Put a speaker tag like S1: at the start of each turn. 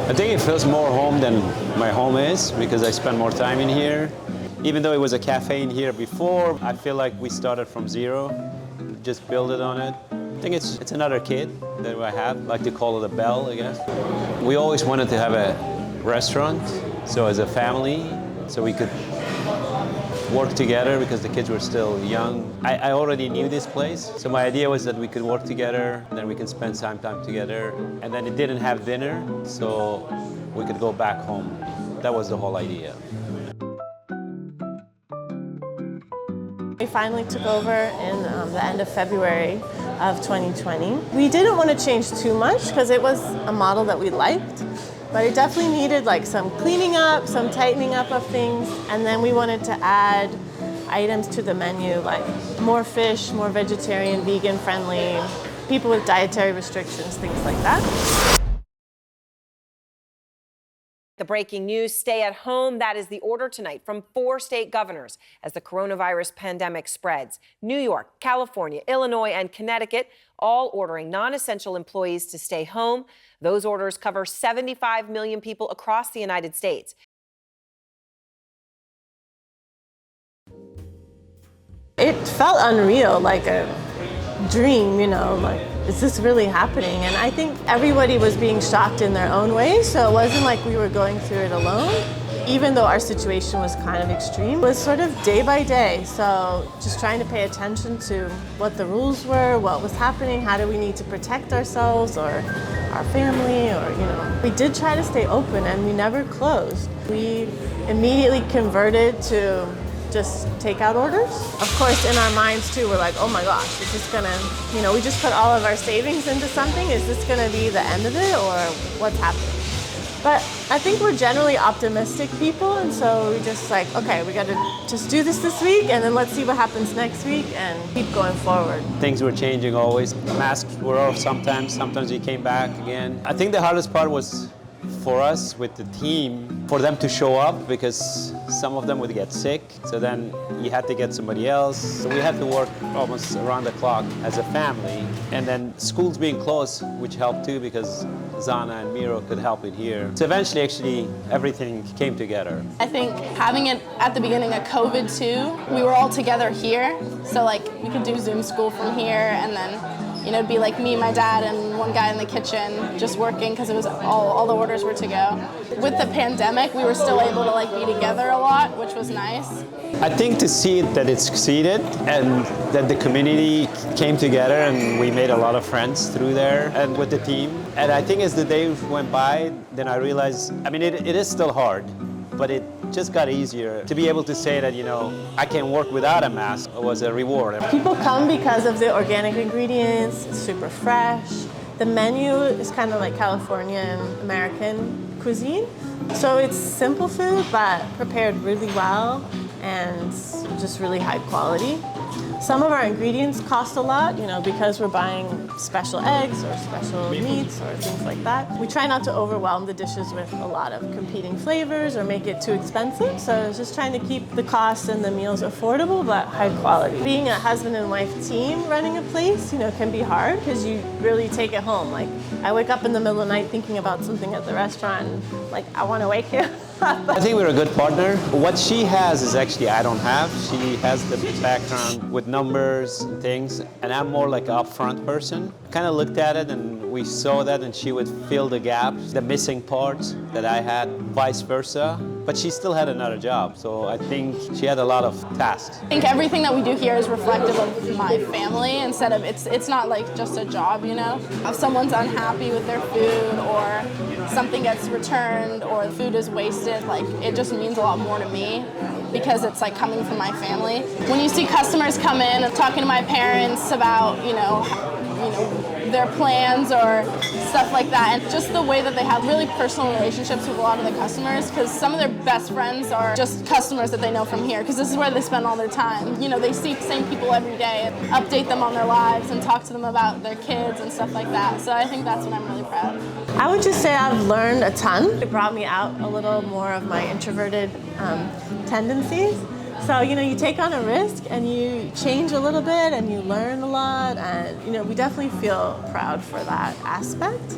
S1: I think it feels more home than my home is because I spend more time in here. Even though it was a cafe in here before, I feel like we started from zero, just build it on it. I think it's another kid that I have, like to call it a Belle, I guess. We always wanted to have a restaurant, so as a family, so we could work together because the kids were still young. I already knew this place, so my idea was that we could work together, and then we could spend some time together. And then it didn't have dinner, so we could go back home. That was the whole idea.
S2: We finally took over in the end of February of 2020. We didn't want to change too much because it was a model that we liked, but it definitely needed like some cleaning up, some tightening up of things, and then we wanted to add items to the menu like more fish, more vegetarian, vegan friendly, people with dietary restrictions, things like that.
S3: The breaking news, stay at home. That is the order tonight from 4 state governors as the coronavirus pandemic spreads. New York, California, Illinois, and Connecticut all ordering non-essential employees to stay home. Those orders cover 75 million people across the United States.
S2: It felt unreal, like a dream, you know, like, is this really happening? And I think everybody was being shocked in their own way, so it wasn't like we were going through it alone, even though our situation was kind of extreme. It was sort of day by day, so just trying to pay attention to what the rules were, what was happening, how do we need to protect ourselves or our family, or, you know. We did try to stay open and we never closed. We immediately converted to just takeout orders. Of course, in our minds too, we're like, oh my gosh, is this gonna, you know, we just put all of our savings into something. Is this gonna be the end of it or what's happening? But I think we're generally optimistic people, and so we just like, okay, we gotta just do this week, and then let's see what happens next week and keep going forward.
S1: Things were changing always. Masks were off sometimes we came back again. I think the hardest part was for us with the team, for them to show up because some of them would get sick, so then you had to get somebody else. So we had to work almost around the clock as a family. And then schools being closed, which helped too because Zana and Miro could help in here. So eventually, actually, everything came together.
S4: I think having it at the beginning of COVID too, we were all together here. So like we could do Zoom school from here, and then you know, it'd be like me, my dad, and one guy in the kitchen just working because it was all the orders were to go. With the pandemic, we were still able to like be together a lot, which was nice.
S1: I think to see that it succeeded and that the community came together and we made a lot of friends through there and with the team. And I think as the days went by, then I realized, I mean, it is still hard, but it just got easier. To be able to say that, you know, I can work without a mask was a reward.
S2: People come because of the organic ingredients, it's super fresh. The menu is kind of like Californian American cuisine. So it's simple food, but prepared really well and just really high quality. Some of our ingredients cost a lot, you know, because we're buying special eggs or special meats or things like that. We try not to overwhelm the dishes with a lot of competing flavors or make it too expensive. So it's just trying to keep the costs and the meals affordable but high quality. Being a husband and wife team running a place, you know, can be hard because you really take it home. Like, I wake up in the middle of the night thinking about something at the restaurant and like, I want to wake you.
S1: I think we're a good partner. What she has is actually I don't have. She has the background with numbers and things, and I'm more like an upfront person. Kind of looked at it and we saw that, and she would fill the gaps, the missing parts that I had, vice versa. But she still had another job, so I think she had a lot of tasks.
S4: I think everything that we do here is reflective of my family instead of, it's not like just a job, you know? If someone's unhappy with their food or something gets returned or the food is wasted, like it just means a lot more to me because it's like coming from my family. When you see customers come in and talking to my parents about, you know, their plans or stuff like that, and just the way that they have really personal relationships with a lot of the customers, because some of their best friends are just customers that they know from here, because this is where they spend all their time. You know, they see the same people every day and update them on their lives and talk to them about their kids and stuff like that. So I think that's what I'm really proud of.
S2: I would just say I've learned a ton. It brought me out a little more of my introverted tendencies. So, you know, you take on a risk and you change a little bit and you learn a lot, and, you know, we definitely feel proud for that aspect.